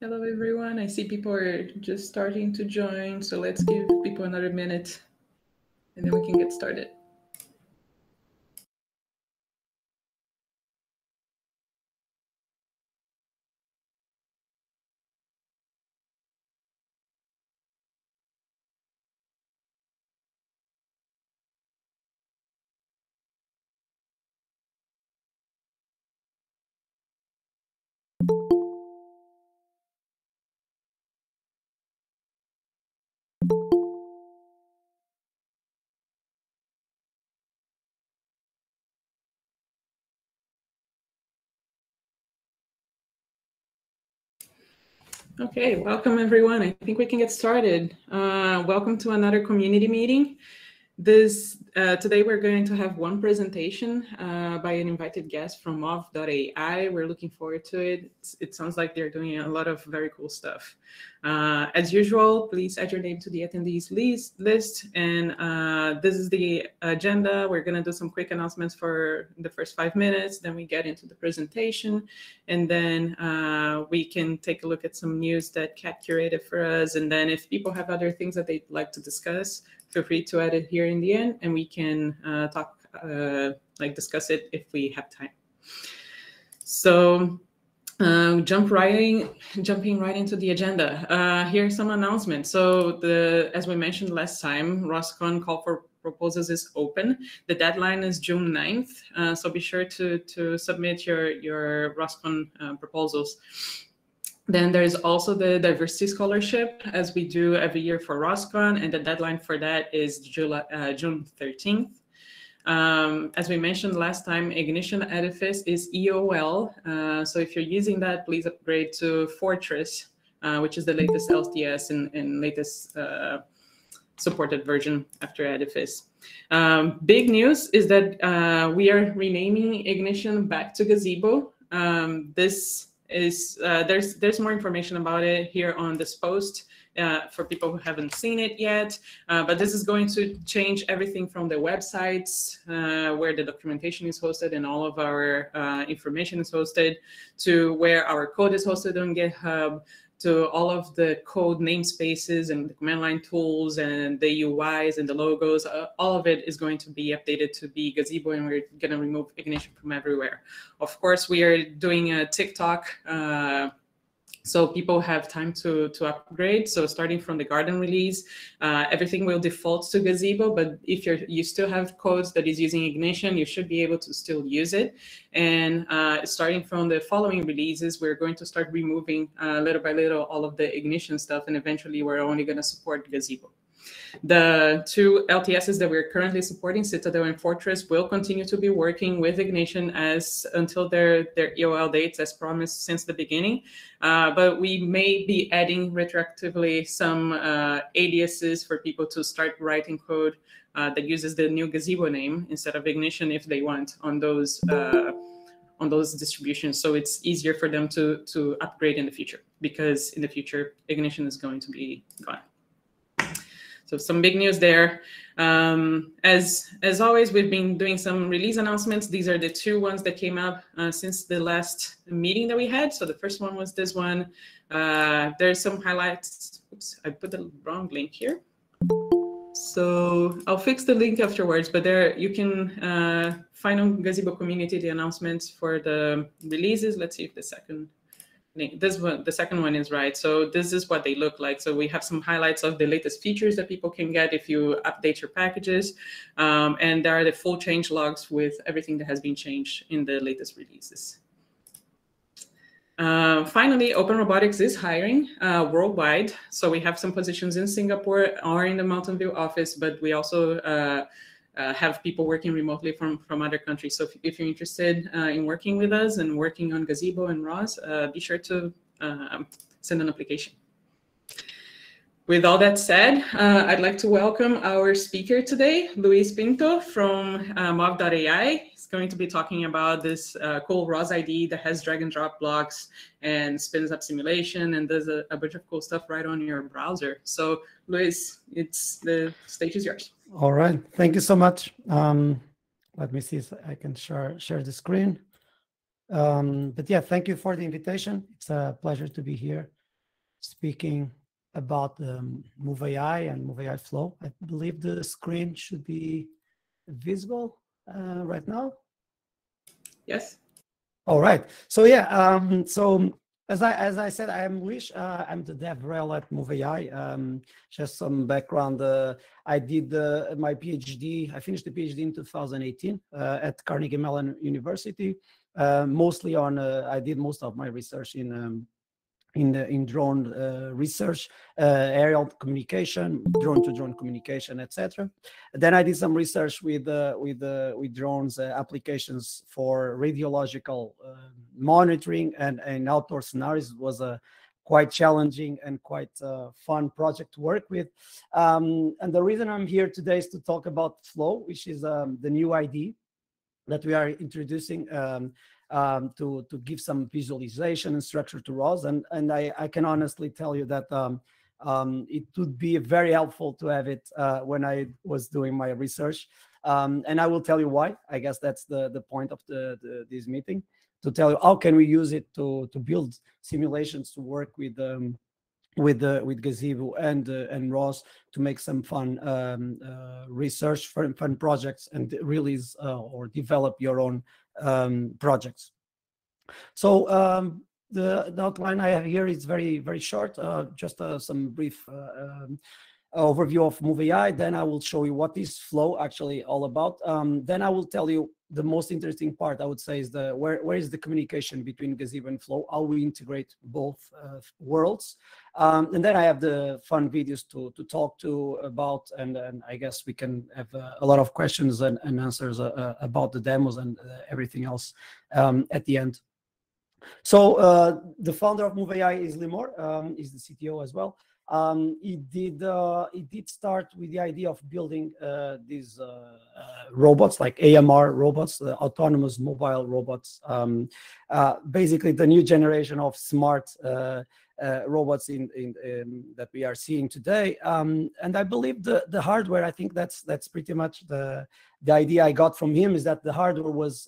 Hello, everyone. I see people are just starting to join, so let's give people another minute, and then we can get started. Okay, welcome everyone. I think we can get started. Welcome to another community meeting. Today we're going to have one presentation by an invited guest from MOV.AI. We're looking forward to it. It sounds like they're doing a lot of very cool stuff. As usual, please add your name to the attendees list. And this is the agenda. We're going to do some quick announcements for the first 5 minutes. Then we get into the presentation. And then we can take a look at some news that Kat curated for us. And then if people have other things that they'd like to discuss, feel free to add it here in the end, and we can discuss it if we have time. So jumping right into the agenda. Here are some announcements. So as we mentioned last time, ROSCON call for proposals is open. The deadline is June 9th. So be sure to submit your ROSCON proposals. Then there's also the diversity scholarship, as we do every year for ROSCON, and the deadline for that is June 13th. As we mentioned last time, Ignition Edifice is EOL. So if you're using that, please upgrade to Fortress, which is the latest LTS and latest supported version after Edifice. Big news is that we are renaming Ignition back to Gazebo. There's more information about it here on this post for people who haven't seen it yet. But this is going to change everything from the websites where the documentation is hosted and all of our information is hosted, to where our code is hosted on GitHub, to all of the code namespaces and the command line tools and the UIs and the logos. All of it is going to be updated to be Gazebo, and we're going to remove Ignition from everywhere. Of course, we are doing a TikTok, so people have time to upgrade. So starting from the Garden release, everything will default to Gazebo, but if you still have codes that is using Ignition, you should be able to still use it. And starting from the following releases, we're going to start removing little by little all of the Ignition stuff, and eventually we're only going to support Gazebo. The two LTSs that we're currently supporting, Citadel and Fortress, will continue to be working with Ignition until their EOL dates as promised since the beginning. But we may be adding retroactively some aliases for people to start writing code that uses the new Gazebo name instead of Ignition if they want on those distributions. So it's easier for them to upgrade in the future, because in the future, Ignition is going to be gone. So some big news there. As always, we've been doing some release announcements. These are the two ones that came up since the last meeting that we had. So the first one was this one. There's some highlights. Oops, I put the wrong link here. So I'll fix the link afterwards, but there you can find on Gazebo community the announcements for the releases. Let's see if the second the second one is right. So this is what they look like. So we have some highlights of the latest features that people can get if you update your packages. And there are the full change logs with everything that has been changed in the latest releases. Finally, Open Robotics is hiring worldwide. So we have some positions in Singapore or in the Mountain View office, but we also have people working remotely from other countries. So if you're interested in working with us and working on Gazebo and ROS, be sure to send an application. With all that said, I'd like to welcome our speaker today, Luis Pinto from MOV.AI. He's going to be talking about this cool ROS IDE that has drag and drop blocks and spins up simulation and does a bunch of cool stuff right on your browser. So Luis, the stage is yours. All right, thank you so much. Let me see if I can share the screen. But yeah, thank you for the invitation. It's a pleasure to be here speaking about MOV.AI and MOV.AI flow. I believe the screen should be visible right now. Yes. All right. So yeah. So as I said, I am Luis. I'm the dev rel at MOV.AI. Just some background. I did my PhD. I finished the PhD in 2018 at Carnegie Mellon University. Mostly on. I did most of my research in drone research, aerial communication, drone-to-drone communication, etc. Then I did some research with drones applications for radiological monitoring and outdoor scenarios. It was a quite challenging and quite fun project to work with. And the reason I'm here today is to talk about Flow, which is the new IDE that we are introducing to give some visualization and structure to ROS. And I can honestly tell you that it would be very helpful to have it when I was doing my research. And I will tell you why. I guess that's the point of this meeting, to tell you how can we use it to build simulations to work with Gazebo and ROS to make some fun research, fun projects, and release or develop your own projects. So the outline I have here is very short, just some brief overview of MOV.AI. Then I will show you what is Flow actually all about. Then I will tell you the most interesting part, I would say, is where is the communication between Gazebo and Flow, how we integrate both worlds. And then I have the fun videos to talk about, and I guess we can have a lot of questions and answers about the demos and everything else at the end. So the founder of MOV.AI is Limor, is the CTO as well. He did start with the idea of building these robots, like AMR robots, autonomous mobile robots, basically the new generation of smart robots that we are seeing today. And I believe the hardware, I think that's pretty much the idea I got from him, is that the hardware was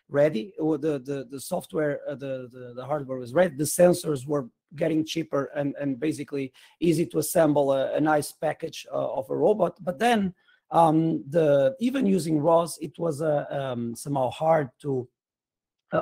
ready, or the software, the hardware was ready, the sensors were getting cheaper and basically easy to assemble a nice package of a robot. But then even using ROS, it was somehow hard to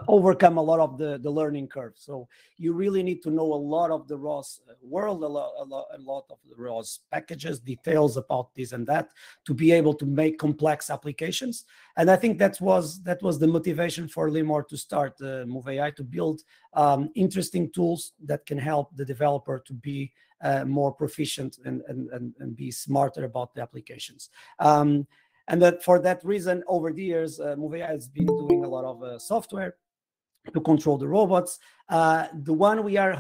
overcome a lot of the learning curve. So you really need to know a lot of the ROS world, a lot of the ROS packages, details about this and that, to be able to make complex applications. And I think that was the motivation for Limor to start MOV.AI, to build interesting tools that can help the developer to be more proficient and be smarter about the applications. And that for that reason, over the years, MOV.AI has been doing a lot of software to control the robots. The one we are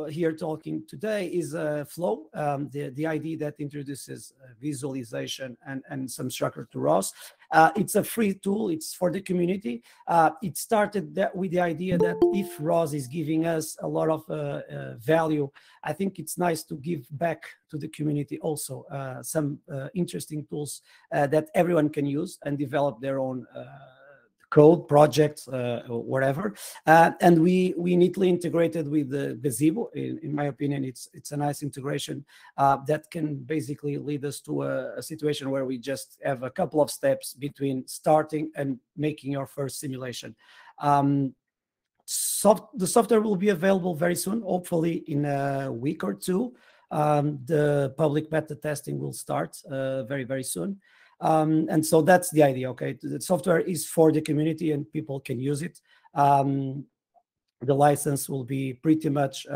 here talking today is Flow, the IDE that introduces visualization and some structure to ROS. It's a free tool. It's for the community. It started with the idea that if ROS is giving us a lot of value, I think it's nice to give back to the community also some interesting tools that everyone can use and develop their own code projects, whatever, and we neatly integrated with the Gazebo. In my opinion, it's a nice integration that can basically lead us to a situation where we just have a couple of steps between starting and making your first simulation. The software will be available very soon, hopefully in a week or two. The public beta testing will start very soon. And so that's the idea. Okay, the software is for the community and people can use it. The license will be pretty much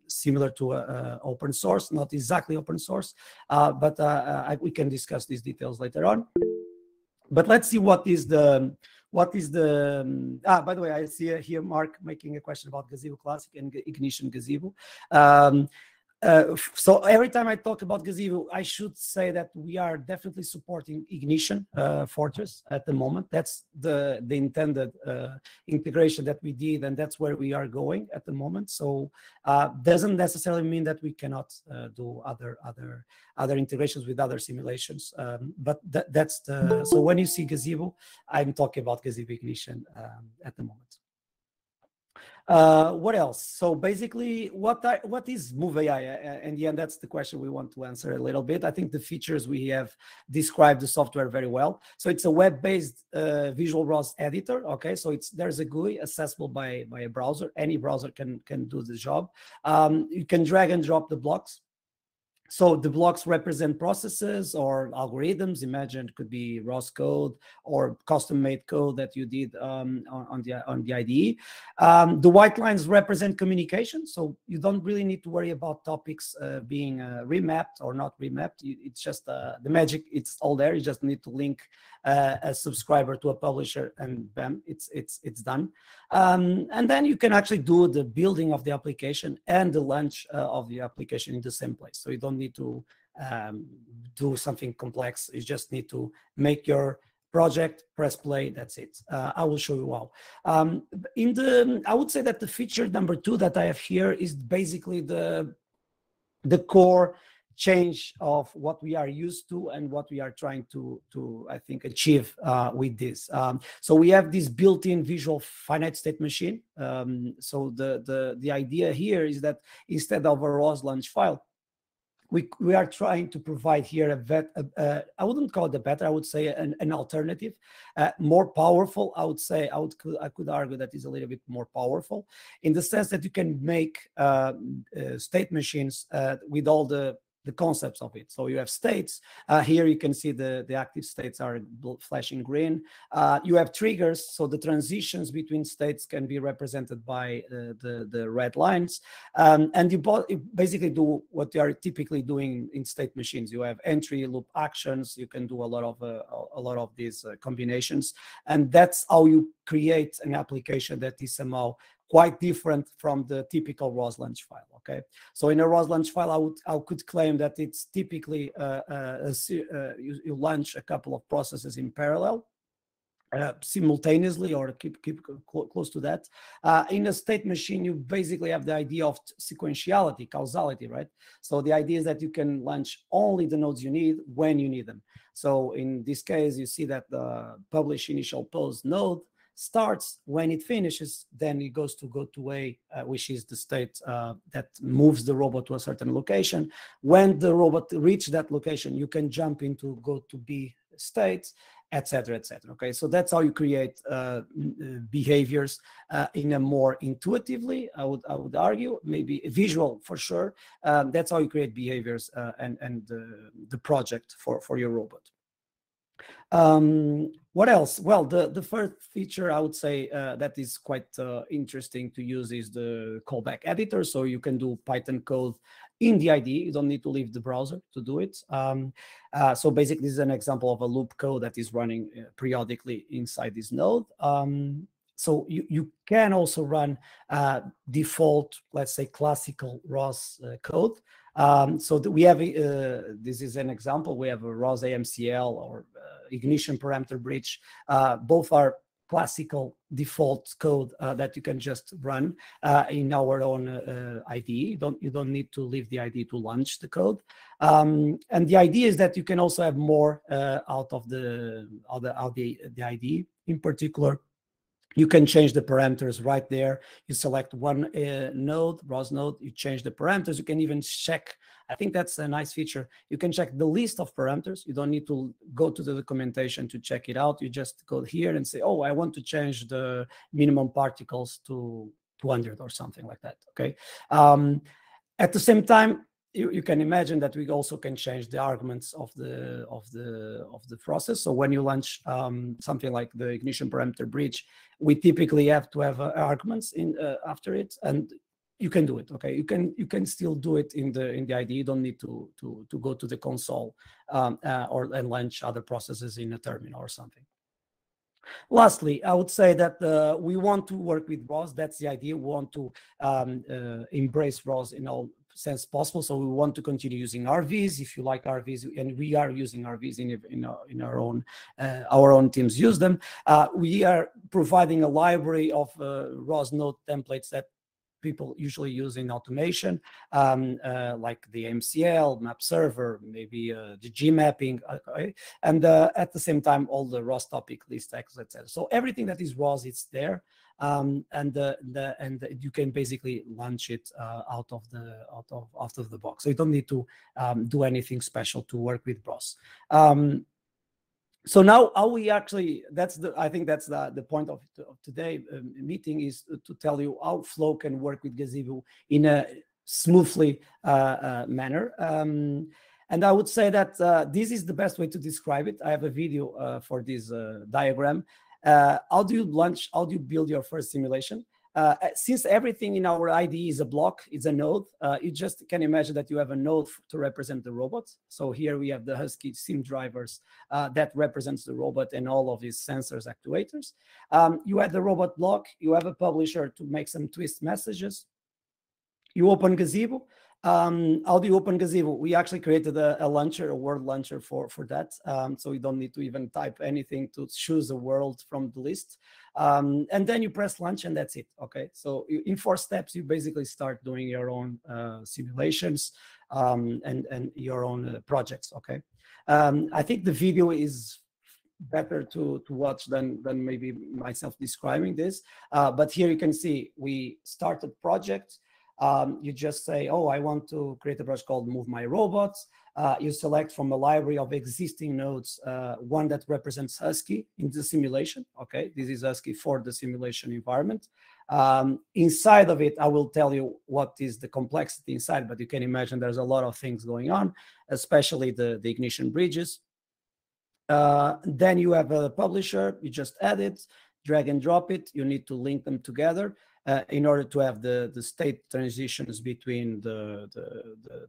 similar to open source, not exactly open source, but we can discuss these details later on. But let's see what is the by the way, I see here Mark making a question about Gazebo Classic and Ignition Gazebo. So every time I talk about Gazebo, I should say that we are definitely supporting Ignition Fortress at the moment. That's the intended integration that we did, and that's where we are going at the moment. So doesn't necessarily mean that we cannot do other integrations with other simulations. But that's so when you see Gazebo, I'm talking about Gazebo Ignition at the moment. What else? So basically, what is MOV.AI? In the end, that's the question we want to answer a little bit. I think the features we have described the software very well. So it's a web-based visual ROS editor. Okay, so there's a GUI accessible by a browser. Any browser can do the job. You can drag and drop the blocks. So the blocks represent processes or algorithms. Imagine it could be ROS code or custom-made code that you did on the IDE. The white lines represent communication, so you don't really need to worry about topics being remapped or not remapped. It's just the magic. It's all there. You just need to link a subscriber to a publisher, and bam, it's done. And then you can actually do the building of the application and the launch of the application in the same place. So you don't need to do something complex. You just need to make your project, press play, that's it. I will show you how. I would say that the feature number 2 that I have here is basically the core change of what we are used to and what we are trying to I think achieve with this. So we have this built-in visual finite state machine. So the idea here is that instead of a ROS launch file, we are trying to provide here I wouldn't call it a better, I would say an alternative, more powerful. I would say I could argue that is a little bit more powerful in the sense that you can make state machines with all the concepts of it. So you have states. Here you can see the active states are flashing green. You have triggers, so the transitions between states can be represented by the red lines. And you basically do what you are typically doing in state machines. You have entry loop actions. You can do a lot of these combinations, and that's how you create an application that is somehow quite different from the typical ROS launch file. Okay, so in a ROS launch file, I could claim that it's typically you launch a couple of processes in parallel, simultaneously, or keep close to that. In a state machine, you basically have the idea of sequentiality, causality, right? So the idea is that you can launch only the nodes you need when you need them. So in this case, you see that the publish initial pose node starts when it finishes, then it goes to go to A, which is the state that moves the robot to a certain location. When the robot reaches that location, you can jump into go to B state, etc., etc. Okay, so that's how you create behaviors in a more intuitively, I would argue, maybe visual for sure. That's how you create behaviors and the project for your robot. What else? Well, the first feature I would say that is quite interesting to use is the callback editor. So you can do Python code in the IDE. You don't need to leave the browser to do it. So basically, this is an example of a loop code that is running periodically inside this node. So you can also run default, let's say, classical ROS code. So we have, this is an example, we have a ROS AMCL or ignition parameter bridge. Both are classical default code that you can just run in our own IDE. You don't need to leave the IDE to launch the code. And the idea is that you can also have more out of the IDE. In particular, you can change the parameters right there. You select one node, ROS node, you change the parameters. You can even check, I think that's a nice feature. You can check the list of parameters. You don't need to go to the documentation to check it out. You just go here and say, oh, I want to change the minimum particles to 200 or something like that, okay? At the same time, you can imagine that we also can change the arguments of the process. So when you launch something like the ignition parameter bridge, we typically have to have arguments in after it, and you can do it. Okay, you can still do it in the IDE. You don't need to go to the console and launch other processes in a terminal or something. Lastly, I would say that we want to work with ROS. That's the idea. We want to embrace ROS in all sense possible. So we want to continue using RVs. If you like RVs, and we are using RVs in our own teams use them. We are providing a library of ROS node templates that people usually use in automation, like the MCL, map server, maybe the Gmapping, okay? And at the same time, all the ROS topic list, etc. So everything that is ROS, it's there. and you can basically launch it out of the box. So you don't need to do anything special to work with ROS. So now how we actually, I think that's the point of today's meeting, is to tell you how Flow can work with Gazebo in a smoothly manner. And I would say that this is the best way to describe it. I have a video for this diagram. How do you build your first simulation? Since everything in our IDE is a block, it's a node, you just can imagine that you have a node to represent the robot. So here we have the Husky sim drivers that represents the robot and all of these sensors, actuators. You have the robot block, you have a publisher to make some twist messages. You open Gazebo. How do you open Gazebo? We actually created a launcher, a word launcher for that. So you don't need to even type anything to choose a word from the list. And then you press launch and that's it. Okay. So in 4 steps, you basically start doing your own simulations and your own projects. Okay. I think the video is better to watch than maybe myself describing this. But here you can see we started project. You just say, oh, I want to create a project called Move My Robots. You select from a library of existing nodes, one that represents Husky in the simulation. Okay, this is Husky for the simulation environment. Inside of it, I will tell you what is the complexity inside, but you can imagine there's a lot of things going on, especially the ignition bridges. Then you have a publisher, you just add it, drag and drop it. You need to link them together. In order to have the state transitions between the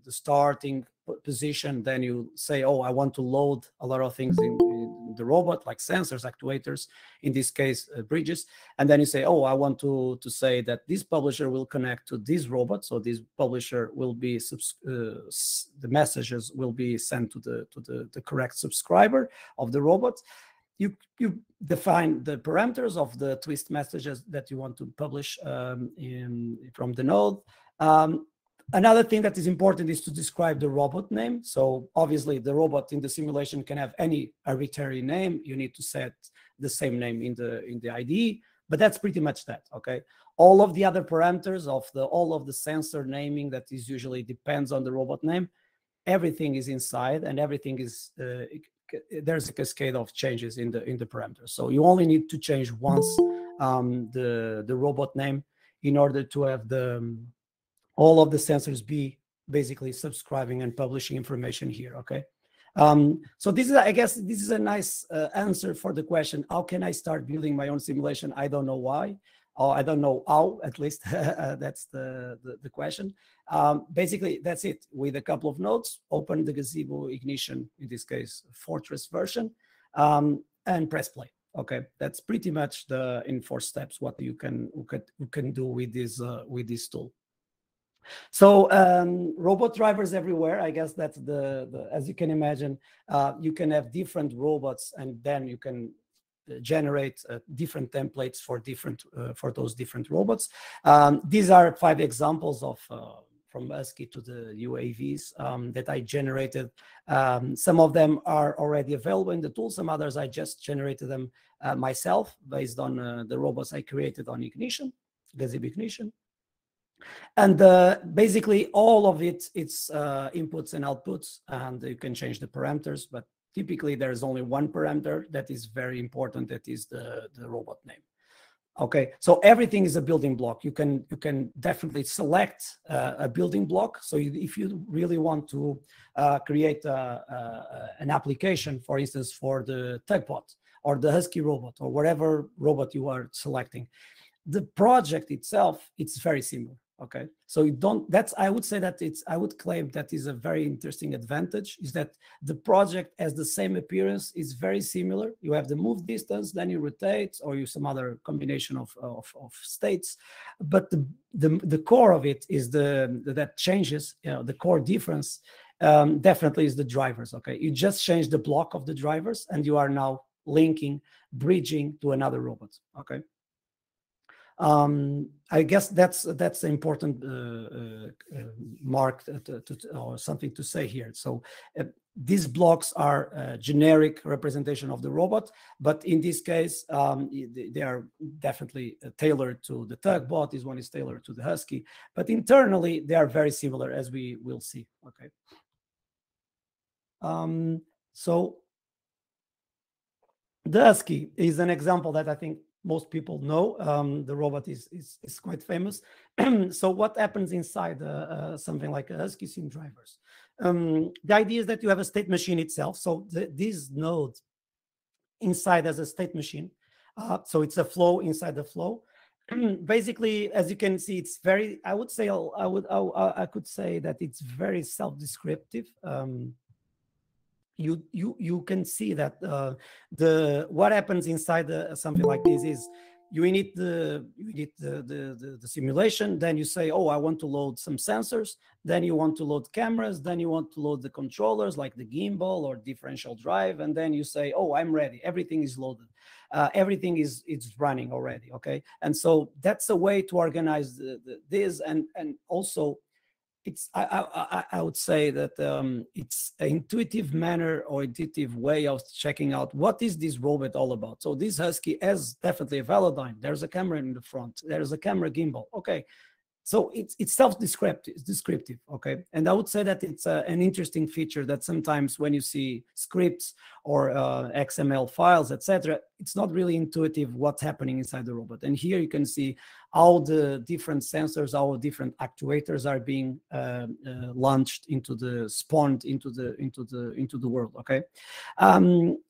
starting position. Then you say, oh, I want to load a lot of things in the robot, like sensors, actuators, in this case, bridges. And then you say, oh, I want to say that this publisher will connect to this robot. So this publisher will be, the messages will be sent to the correct subscriber of the robot. You define the parameters of the twist messages that you want to publish from the node. Another thing that is important is to describe the robot name. So obviously the robot in the simulation can have any arbitrary name. You need to set the same name in the IDE, but that's pretty much that. Okay. All of the other parameters of all of the sensor naming that is usually depends on the robot name, everything is inside, and everything is there's a cascade of changes in the parameters. So you only need to change once the robot name in order to have all of the sensors be basically subscribing and publishing information here. Okay. So this is, I guess, this is a nice answer for the question: how can I start building my own simulation? I don't know why, or I don't know how. At least that's the question. Basically, that's it. With a couple of nodes, open the Gazebo ignition, in this case, Fortress version, and press play. Okay, that's pretty much in 4 steps what you can do with this tool. So robot drivers everywhere. I guess that's as you can imagine, you can have different robots, and then you can generate different templates for those different robots. These are 5 examples of from Husky to the UAVs that I generated. Some of them are already available in the tool. Some others I just generated them myself based on the robots I created on Ignition, Gazebo Ignition. And basically all of it's inputs and outputs, and you can change the parameters, but typically there's only one parameter that is very important, that is the robot name. Okay, so everything is a building block. You can definitely select a building block. So if you really want to create an application, for instance, for the Tugbot or the Husky robot or whatever robot you are selecting, the project itself, it's very similar. Okay, so you don't, I would say that I would claim that is a very interesting advantage, is that the project has the same appearance, is very similar. You have the move distance, then you rotate, or you some other combination of states, but the core of it is that changes. The core difference definitely is the drivers. Okay, you just change the block of the drivers, and you are now linking, bridging to another robot. Okay. I guess that's an important mark or something to say here. So these blocks are a generic representation of the robot, but in this case, they are definitely tailored to the tugboat. This one is tailored to the Husky, but internally they are very similar, as we will see. Okay. So the Husky is an example that I think most people know. The robot is quite famous. So what happens inside something like a Husky sim drivers? The idea is that you have a state machine itself. So this node inside as a state machine. So it's a flow inside the flow. Basically, as you can see, it's very, I would say, I could say that it's very self-descriptive. You can see that what happens inside something like this is you need the simulation. Then you say, oh, I want to load some sensors. Then you want to load cameras. Then you want to load the controllers like the gimbal or differential drive. And then you say, oh, I'm ready. Everything is loaded. Everything is running already. Okay, and so that's a way to organize this, and also it's I would say that it's an intuitive manner or intuitive way of checking out what is this robot all about. So this Husky has definitely a Velodyne. There's a camera in the front. There's a camera gimbal. Okay, so it's self-descriptive. Okay, and I would say that it's an interesting feature that sometimes when you see scripts or XML files, etc., it's not really intuitive what's happening inside the robot. And here you can see how the different sensors, how different actuators are being launched spawned into the world. Okay,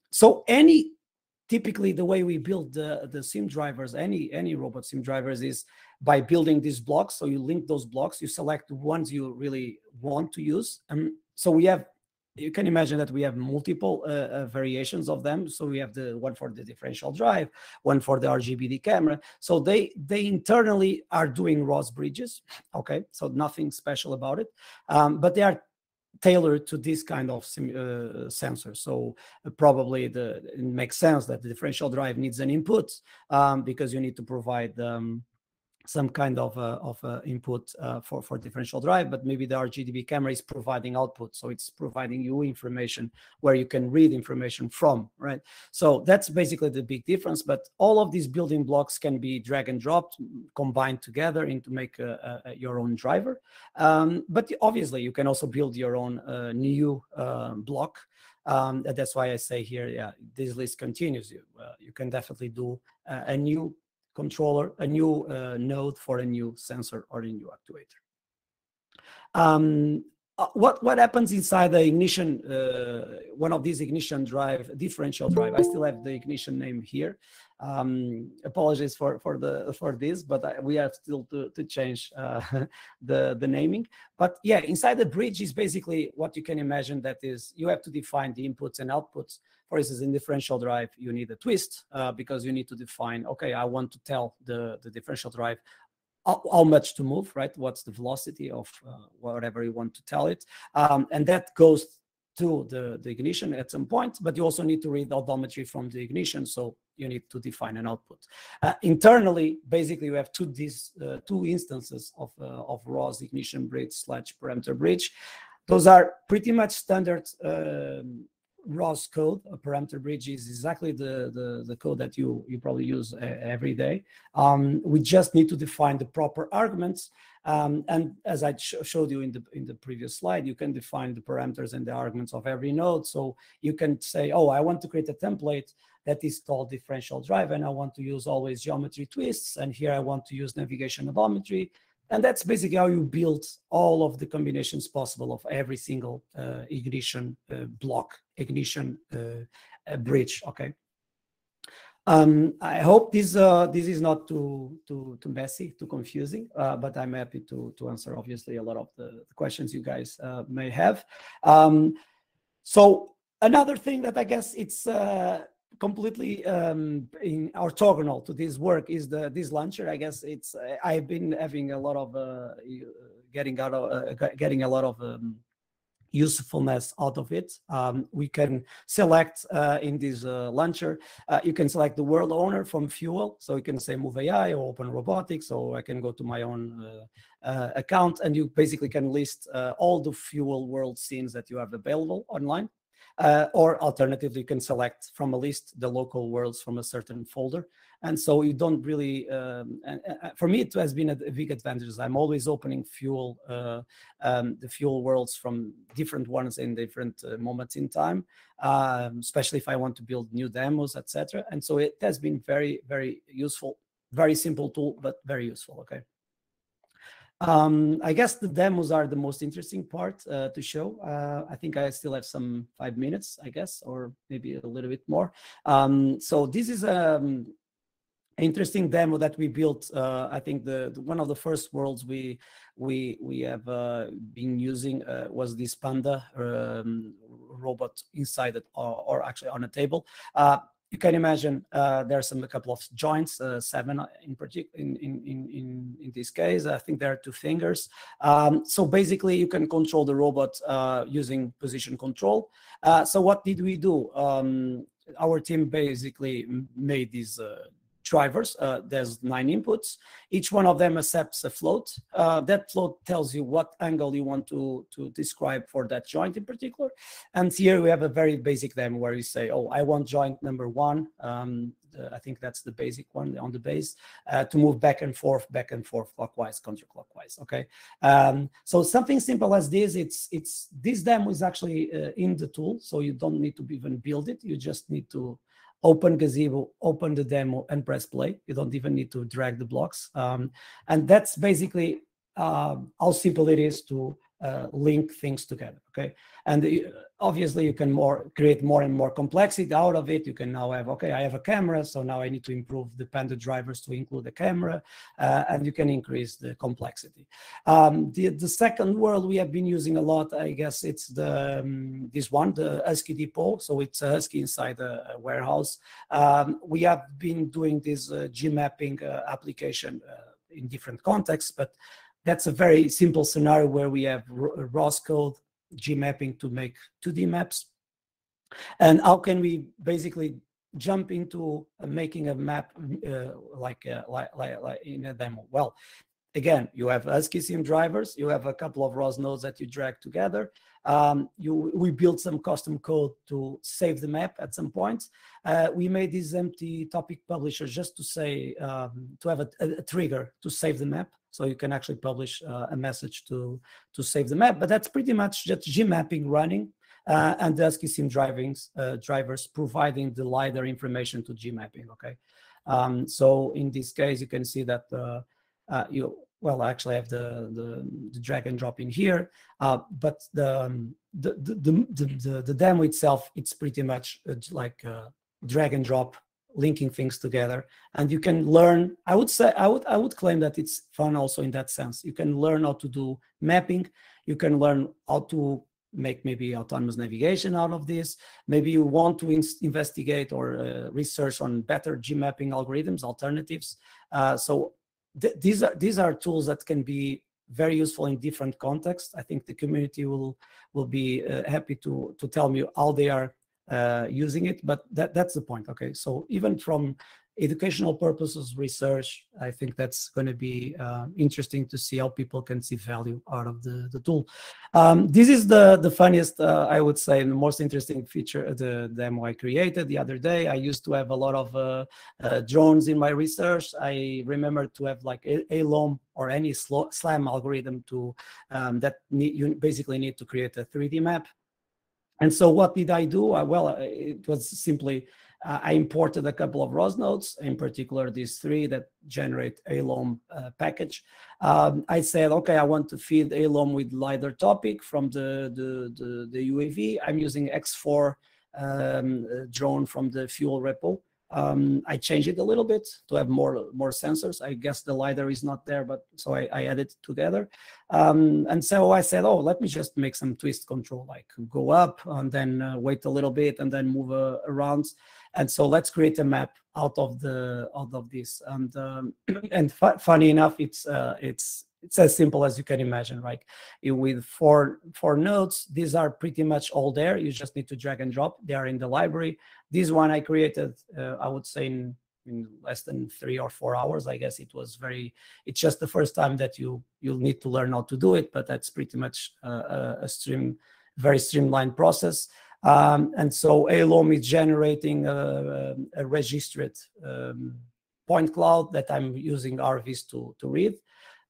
so typically the way we build the sim drivers, any robot sim drivers, is by building these blocks. So you link those blocks, you select the ones you really want to use. So you can imagine that we have multiple variations of them. So we have the one for the differential drive, one for the RGBD camera. So they internally are doing ROS bridges. Okay, so nothing special about it, but they are tailored to this kind of sensor. So probably it makes sense that the differential drive needs an input because you need to provide some kind of input for differential drive, but maybe the RGB camera is providing output, so it's providing you information where you can read information from, right? So that's basically the big difference. But all of these building blocks can be drag and dropped, combined together into make your own driver. But obviously, you can also build your own new block. That's why I say here, yeah, this list continues. You can definitely do a new controller, a new node for a new sensor or a new actuator. What happens inside the ignition, one of these ignition drive, differential drive? I still have the ignition name here. Apologies for this, but we have still to change the naming. But yeah, inside the bridge is basically what you can imagine. That is, you have to define the inputs and outputs. For instance, in differential drive, you need a twist because you need to define, okay, I want to tell the differential drive how much to move, right? What's the velocity of whatever you want to tell it. And that goes to the ignition at some point, but you also need to read odometry from the ignition, so you need to define an output. Internally, basically, you have two instances of ROS ignition bridge / parameter bridge. Those are pretty much standard ROS code. A parameter bridge is exactly the code that you probably use every day. We just need to define the proper arguments. And as I showed you in the previous slide, you can define the parameters and the arguments of every node. So you can say, oh, I want to create a template that is called differential drive, and I want to use always geometry twists. And here I want to use navigation odometry. And that's basically how you build all of the combinations possible of every single ignition block, ignition bridge. Okay. I hope this is not too messy, too confusing, but I'm happy to answer obviously a lot of the questions you guys may have. So another thing that I guess it's completely orthogonal to this work is this launcher. I guess it's I've been having a lot of getting a lot of usefulness out of it. We can select in this launcher, you can select the world owner from Fuel. So you can say MOV.AI or open Robotics, or I can go to my own account, and you basically can list all the Fuel world scenes that you have available online. Or alternatively, you can select from a list the local worlds from a certain folder. And so you don't really, for me, it has been a big advantage. I'm always opening Fuel, the Fuel worlds from different ones in different moments in time, especially if I want to build new demos, etc. And so it has been very, very useful, very simple tool, but very useful, okay? I guess the demos are the most interesting part to show. I think I still have some 5 minutes, I guess, or maybe a little bit more. So this is interesting demo that we built. I think the one of the first worlds we have been using was this panda robot inside it, or actually on a table. You can imagine there's a couple of joints, 7 in particular in this case. I think there are 2 fingers. So basically, you can control the robot using position control. So what did we do? Our team basically made these drivers. There's 9 inputs. Each one of them accepts a float. That float tells you what angle you want to describe for that joint in particular. And here we have a very basic demo where you say, oh, I want joint number 1. I think that's the basic one on the base, to move back and forth, clockwise, counterclockwise. Okay. So something simple as this. This demo is actually in the tool, so you don't need to even build it. You just need to open Gazebo, open the demo, and press play. You don't even need to drag the blocks. And that's basically how simple it is to link things together, okay? And obviously, you can create more and more complexity out of it. You can now have, okay, I have a camera, so now I need to improve the panda drivers to include the camera, and you can increase the complexity. The second world we have been using a lot, I guess it's this one, the Husky Depot. So it's a Husky inside a warehouse. We have been doing this Gmapping application in different contexts, but that's a very simple scenario where we have ROS code, Gmapping to make 2D maps. And how can we basically jump into making a map like in a demo? Well, again, you have ASCII sim drivers. You have a couple of ROS nodes that you drag together. We built some custom code to save the map at some point. We made this empty topic publisher just to say, to have a trigger to save the map. So you can actually publish a message to save the map. But that's pretty much just Gmapping running and the ASCII sim drivers providing the LiDAR information to Gmapping, okay? So in this case, you can see that well, I actually have the drag and drop in here, but the demo itself, it's pretty much like drag and drop, linking things together, and you can learn. I would claim that it's fun also in that sense. You can learn how to do mapping. You can learn how to make maybe autonomous navigation out of this. Maybe you want to investigate or research on better Gmapping algorithms, alternatives. So these are tools that can be very useful in different contexts. I think the community will be happy to tell me how they are using it, but that's the point. Okay, so even from educational purposes, research, I think that's going to be interesting to see how people can see value out of the tool. This is the funniest, I would say, the most interesting feature, the demo I created the other day. I used to have a lot of drones in my research. I remember to have like ALOM or any SLAM algorithm to you basically need to create a 3D map. And so what did I do? Well, it was simply, I imported a couple of ROS nodes, in particular these 3 that generate ALOM package. I said, okay, I want to feed ALOM with LiDAR topic from the UAV. I'm using X4 drone from the Fuel repo. I changed it a little bit to have more sensors. I guess the LiDAR is not there, but so I added it together. And so I said, oh, let me just make some twist control, like go up and then wait a little bit and then move around. And so let's create a map out of this. And funny enough, it's it's as simple as you can imagine, right? With four nodes, these are pretty much all there. You just need to drag and drop. They are in the library. This one I created, I would say in less than 3 or 4 hours. I guess it's just the first time that you'll need to learn how to do it, but that's pretty much a very streamlined process. And so ALOM is generating a registered point cloud that I'm using RVs to read.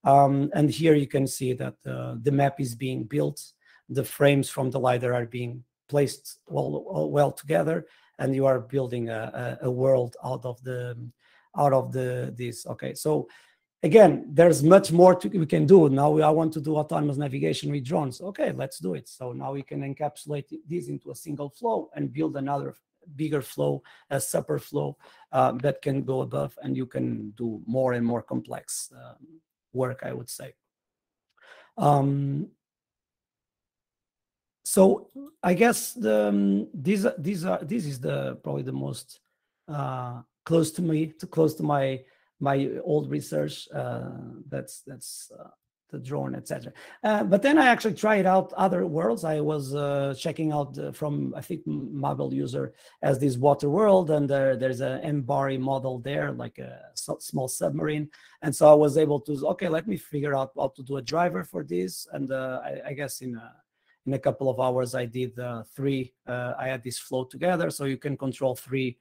And here you can see that the map is being built. The frames from the LiDAR are being placed well together, and you are building a world out of this. Okay, so again, there's much more we can do. Now I want to do autonomous navigation with drones. Okay, let's do it. So now we can encapsulate this into a single flow and build another bigger flow, a super flow that can go above, and you can do more and more complex work, I would say. So I guess this is probably the most close to my old research. That's the drone, etc. But then I actually tried out other worlds. I was checking out from, I think, Marvel User as this water world, and there's a MBARI model there, like a small submarine. And so I was able to, okay, let me figure out how to do a driver for this. And I guess in a couple of hours, I did three. I had this flow together, so you can control 3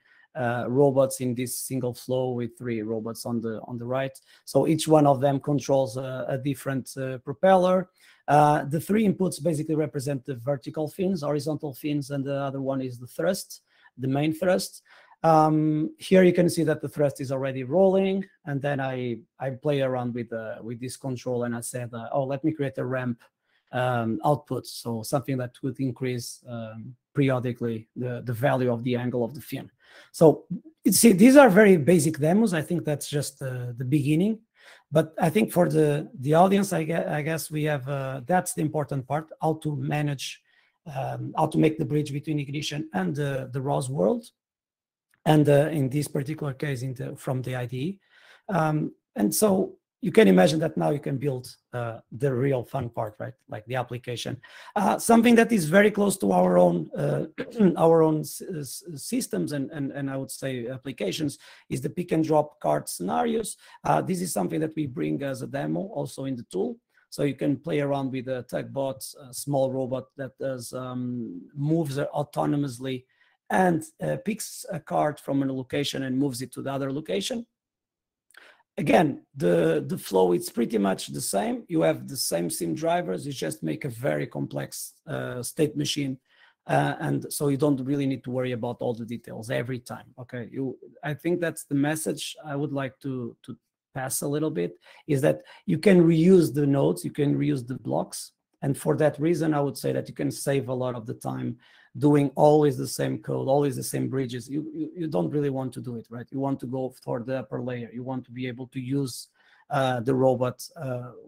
robots in this single flow with 3 robots on the right. So each one of them controls a different propeller. The 3 inputs basically represent the vertical fins, horizontal fins, and the other one is the thrust, the main thrust. Here you can see that the thrust is already rolling, and then I play around with this control, and I said, oh, let me create a ramp output, so something that would increase periodically the value of the angle of the fin. So see, these are very basic demos. I think that's just the beginning, but I think for the audience, I guess we have that's the important part: how to manage, how to make the bridge between ignition and the ROS world, and in this particular case, from the IDE. And so you can imagine that now you can build the real fun part, right? Like the application. Something that is very close to our own systems and I would say applications is the pick and drop cart scenarios. This is something that we bring as a demo also in the tool. So you can play around with a Tugbot, a small robot that does moves autonomously and picks a cart from a location and moves it to the other location. Again, the flow, it's pretty much the same. You have the same sim drivers, you just make a very complex state machine. And so you don't really need to worry about all the details every time. Okay, I think that's the message I would like to pass a little bit, is that you can reuse the nodes, you can reuse the blocks. And for that reason, I would say that you can save a lot of the time doing always the same code, always the same bridges. You don't really want to do it, right? You want to go for the upper layer. You want to be able to use the robot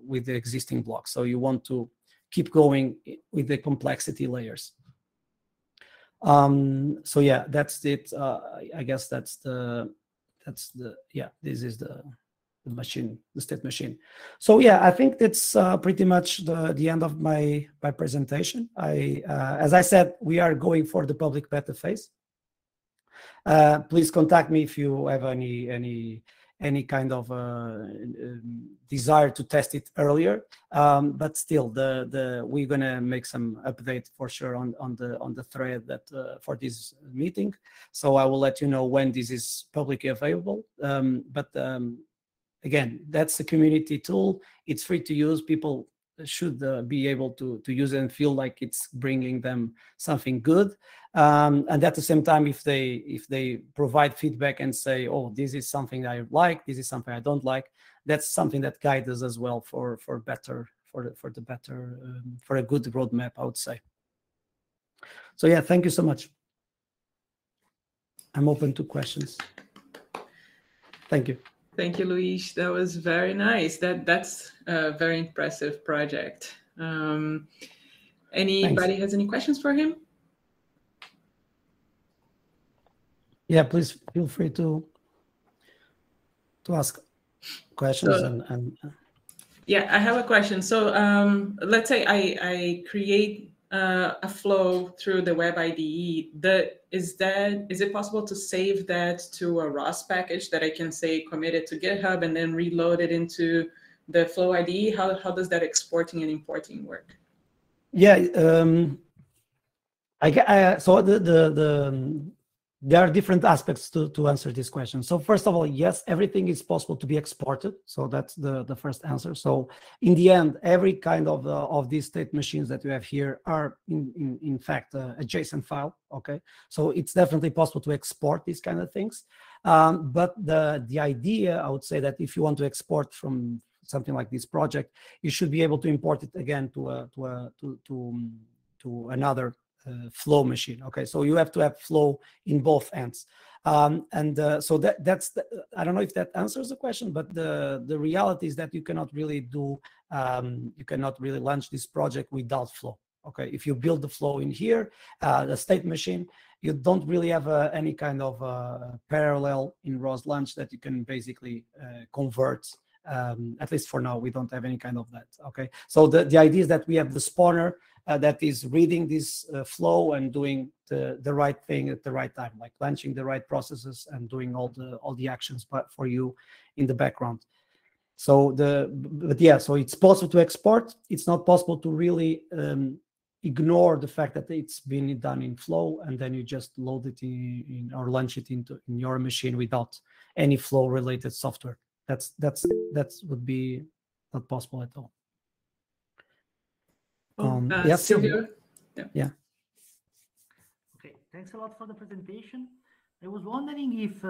with the existing blocks. So you want to keep going with the complexity layers. So yeah, that's it. I guess this is the machine, the state machine. So yeah, I think that's pretty much the end of my presentation. As I said, we are going for the public beta phase. Please contact me if you have any kind of desire to test it earlier. But still, we're gonna make some update for sure on the thread that for this meeting. So I will let you know when this is publicly available. Again, that's a community tool. It's free to use. People should be able to use it and feel like it's bringing them something good. And at the same time, if they provide feedback and say, oh, this is something I like, this is something I don't like, that's something that guides us as well for a good roadmap, I would say. So yeah, thank you so much. I'm open to questions. Thank you. Thank you, Luis. That was very nice. That's a very impressive project. Anybody has any questions for him? Yeah, please feel free to ask questions. Yeah, I have a question. So let's say I create a flow through the web IDE. Is it possible to save that to a ROS package that I can say commit it to GitHub and then reload it into the flow IDE? How does that exporting and importing work? Yeah, so there are different aspects to answer this question. So first of all, yes, everything is possible to be exported. So that's the first answer. So in the end, every kind of these state machines that you have here are in fact a JSON file. Okay, so it's definitely possible to export these kind of things. But the idea, I would say, that if you want to export from something like this project, you should be able to import it again to another flow machine. Okay, so you have to have flow in both ends. So that's I don't know if that answers the question, but the reality is that you cannot really launch this project without flow. Okay, if you build the flow in here, the state machine, you don't really have any kind of parallel in ROS launch that you can basically convert. At least for now, we don't have any kind of that. Okay, so the idea is that we have the spawner that is reading this flow and doing the right thing at the right time, like launching the right processes and doing all the actions for you in the background. So so it's possible to export. It's not possible to really ignore the fact that it's been done in flow and then you just load it in or launch it in your machine without any flow related software. That would be not possible at all. Yes, Silvio. Yeah. Okay, thanks a lot for the presentation. I was wondering if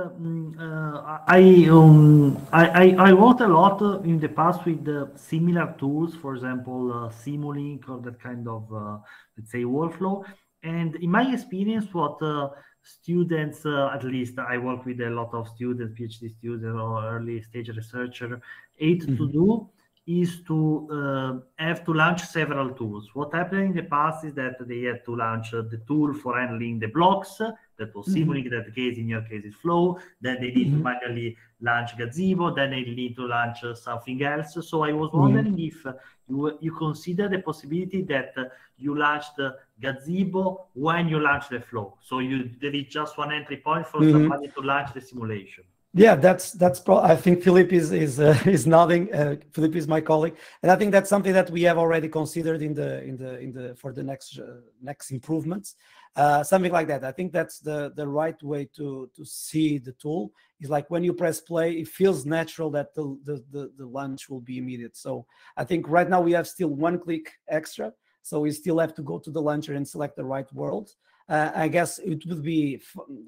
I worked a lot in the past with similar tools, for example, Simulink or that kind of let's say workflow. And in my experience, what students, at least I work with a lot of students, PhD students or early stage researcher, hate to do is to have to launch several tools. What happened in the past is that they had to launch the tool for handling the blocks. That was Simulink, that case, in your case is Flow. Then they need to manually launch Gazebo. Then they need to launch something else. So I was wondering if you consider the possibility that you launch the Gazebo when you launch the Flow. So there is just one entry point for somebody to launch the simulation. Yeah, I think Philippe is nodding. Philippe is my colleague, and I think that's something that we have already considered for the next improvements. Something like that. I think that's the right way to see the tool. Is like when you press play, it feels natural that the launch will be immediate. So I think right now we have still one click extra, so we still have to go to the launcher and select the right world. I guess it would be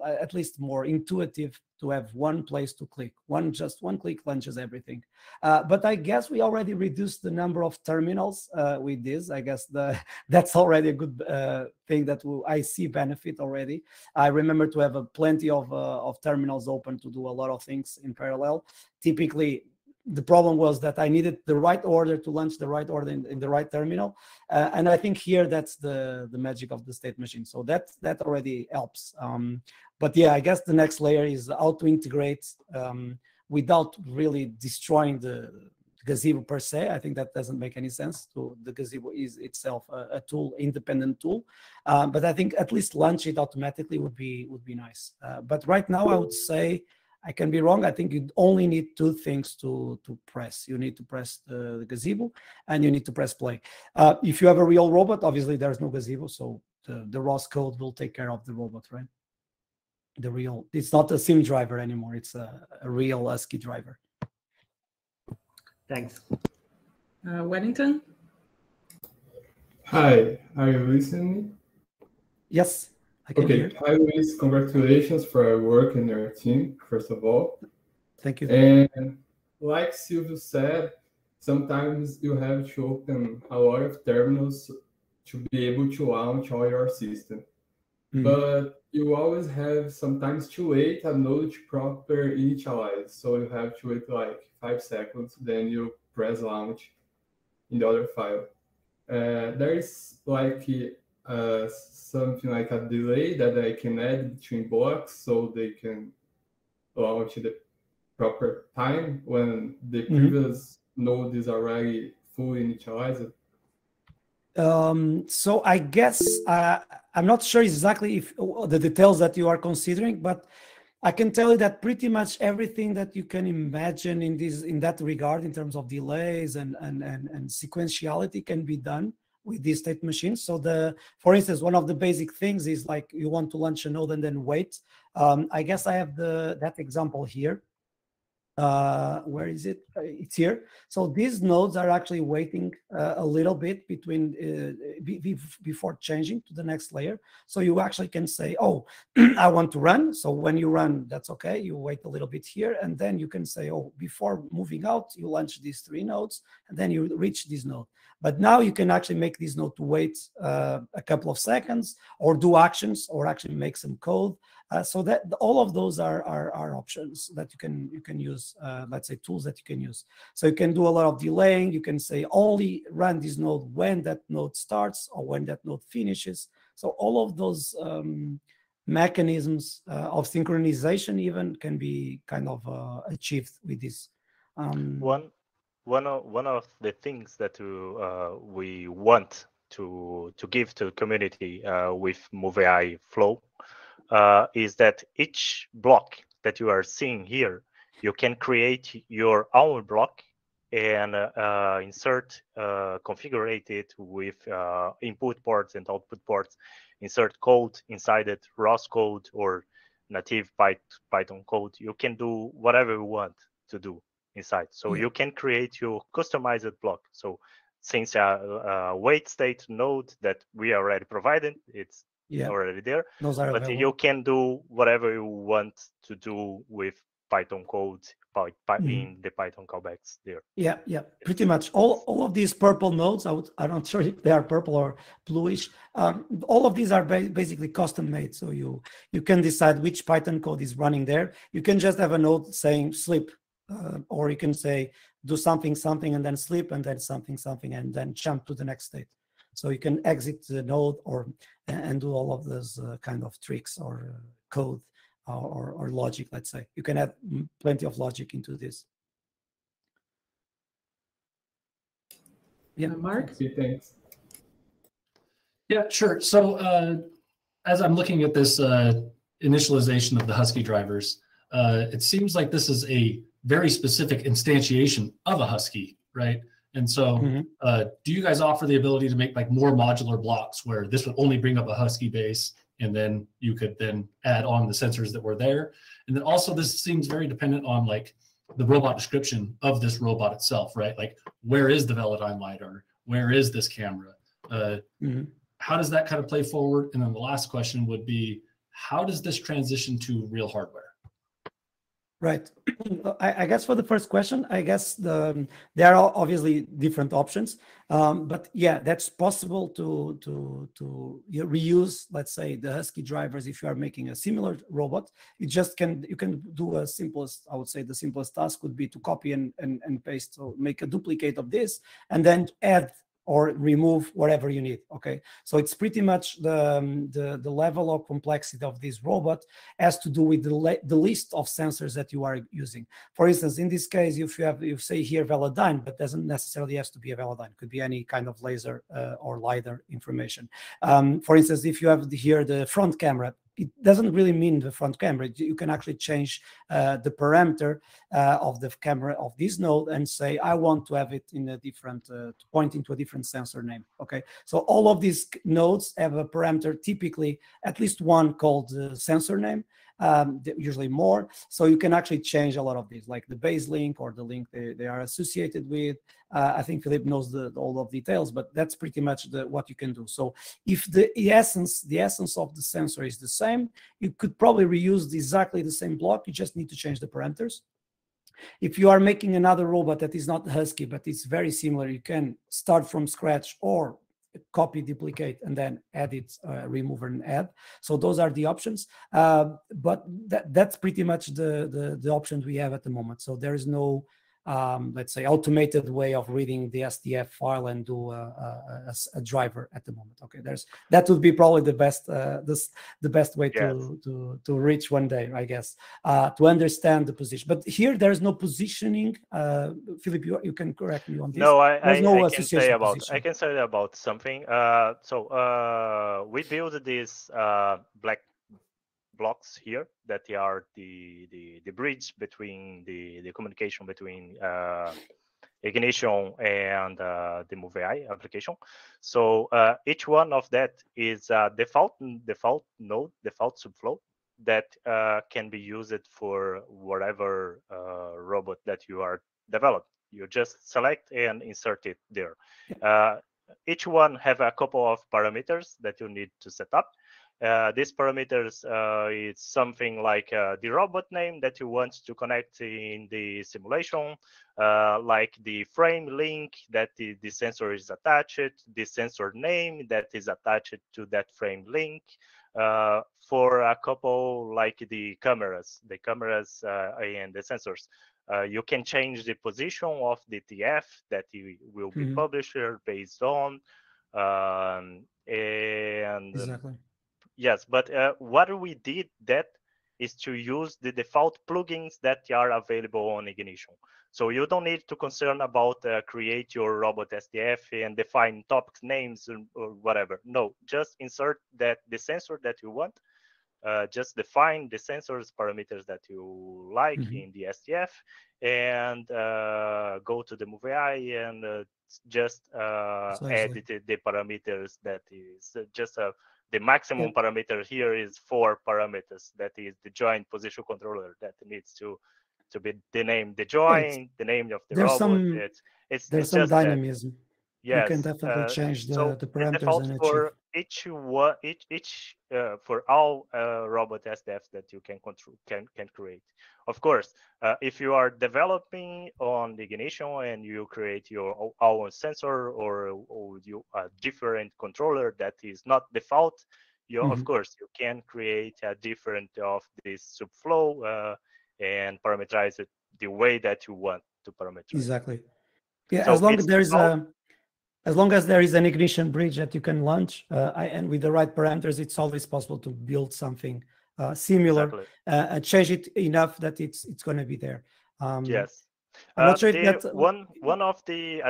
at least more intuitive to have one place to click. Just one click launches everything. But I guess we already reduced the number of terminals with this. I guess that's already a good thing that I see benefit already. I remember to have plenty of terminals open to do a lot of things in parallel. Typically, the problem was that I needed the right order to launch the right order in the right terminal. And I think here that's the magic of the state machine. So that already helps. But yeah, I guess the next layer is how to integrate without really destroying the Gazebo per se. I think that doesn't make any sense. The Gazebo is itself a tool, independent tool. But I think at least launch it automatically would be nice. But right now I would say, I can be wrong. I think you only need two things to press. You need to press the Gazebo and you need to press play. If you have a real robot, obviously there's no Gazebo, so the ROS code will take care of the robot, right? It's not a sim driver anymore. It's a real ASCII driver. Thanks. Wellington? Hi, are you listening? Yes. Okay, hi Luis, congratulations for your work and your team, first of all. Thank you. And like Silvio said, sometimes you have to open a lot of terminals to be able to launch all your system. But you always have sometimes to wait a node to proper initialize. So you have to wait like 5 seconds, then you press launch in the other file. There is like something like a delay that I can add between blocks so they can launch the proper time when the previous node is already full initialized? So I guess I'm not sure exactly if the details that you are considering, but I can tell you that pretty much everything that you can imagine in that regard, in terms of delays and sequentiality, can be done with these state machines. So for instance, one of the basic things is like you want to launch a node and then wait. I guess I have that example here. Where is it? It's here. So these nodes are actually waiting a little bit between before changing to the next layer. So you actually can say, oh, I want to run. So when you run, that's okay. You wait a little bit here, and then you can say, oh, before moving out, you launch these 3 nodes, and then you reach this node. But now you can actually make this node to wait a couple of seconds, or do actions, or actually make some code. So that all of those are options that you can use. Let's say tools that you can use. So you can do a lot of delaying. You can say only run this node when that node starts or when that node finishes. So all of those mechanisms of synchronization even can be kind of achieved with this. One of the things that we want to give to the community with MOV.AI flow is that each block that you are seeing here, you can create your own block and insert, configure it with input ports and output ports, insert code inside it, ROS code or native Python code. You can do whatever you want to do inside. So you can create your customized block. So since a wait state node that we already provided, it's already there. Those are but available. You can do whatever you want to do with Python code in the Python callbacks there. Yeah, pretty much all of these purple nodes, I'm not sure if they are purple or bluish. All of these are basically custom made. So you can decide which Python code is running there. You can just have a node saying sleep, or you can say do something, and then sleep, and then something, and then jump to the next state. So you can exit the node and do all of those kind of tricks or code or logic, let's say. You can add plenty of logic into this. Yeah, Mark? Okay, thanks. Yeah, sure. So as I'm looking at this initialization of the Husky drivers, it seems like this is a very specific instantiation of a Husky, right? And so do you guys offer the ability to make like more modular blocks where this would only bring up a Husky base, and then you could then add on the sensors that were there? And then also this seems very dependent on like the robot description of this robot itself, right? Like where is the Velodyne LiDAR? Where is this camera? How does that kind of play forward? And then the last question would be, how does this transition to real hardware? Right. I guess for the first question, I guess there are obviously different options, but yeah, that's possible to reuse, let's say, the Husky drivers. If you are making a similar robot, you can do a simplest, I would say the simplest task would be to copy and paste, so make a duplicate of this and then add or remove whatever you need. Okay, so it's pretty much the level of complexity of this robot has to do with the list of sensors that you are using. For instance, in this case, if you say here Velodyne, but doesn't necessarily has to be a Velodyne, could be any kind of laser or LiDAR information. For instance, if you have here the front camera, it doesn't really mean the front camera. You can actually change the parameter of the camera of this node and say, I want to have it in a different, pointing to a different sensor name. Okay, so all of these nodes have a parameter, typically at least one called sensor name, usually more. So you can actually change a lot of these, like the base link or the link they are associated with. I think Philippe knows all of details, but that's pretty much what you can do. So if the essence of the sensor is the same, you could probably reuse exactly the same block. You just need to change the parameters. If you are making another robot that is not Husky, but it's very similar, you can start from scratch or copy, duplicate, and then edit, remove, and add. So those are the options. But that's pretty much the options we have at the moment. So there is no let's say, automated way of reading the SDF file and do a driver at the moment. Okay, that would be probably the best the best way to reach one day, I guess, to understand the position. But here there's no positioning. Philip, you can correct me on this. No, I can say about something. So we build these black blocks here that are the bridge between the communication between Ignition and the MOV.AI application. So each one of that is a default node, default subflow that can be used for whatever robot that you are developing. You just select and insert it there. Each one have a couple of parameters that you need to set up. These parameters is something like the robot name that you want to connect in the simulation, like the frame link that the sensor is attached, the sensor name that is attached to that frame link. For a couple like the cameras and the sensors, you can change the position of the TF that will be published based on, and exactly. Yes, but what we did that is to use the default plugins that are available on Ignition. So you don't need to concern about create your robot SDF and define topic names or whatever. No, just insert that the sensor that you want. Just define the sensors parameters that you like in the SDF, and go to the MOV.AI and just edit the parameters. That is just the maximum parameter here is 4 parameters. That is the joint position controller that needs to be the name, the joint, the name of the robot. There's some dynamism. Yes, you can definitely change the parameters and for for all robot SDFs that you can create. Of course, if you are developing on the Ignition and you create your own sensor or a different controller that is not default, of course you can create a different of this subflow and parameterize it the way that you want to parameterize. Exactly. Yeah, so as long as there is an Ignition bridge that you can launch, and with the right parameters, it's always possible to build something similar, and change it enough that it's going to be there. Yes. I'm not sure that one of the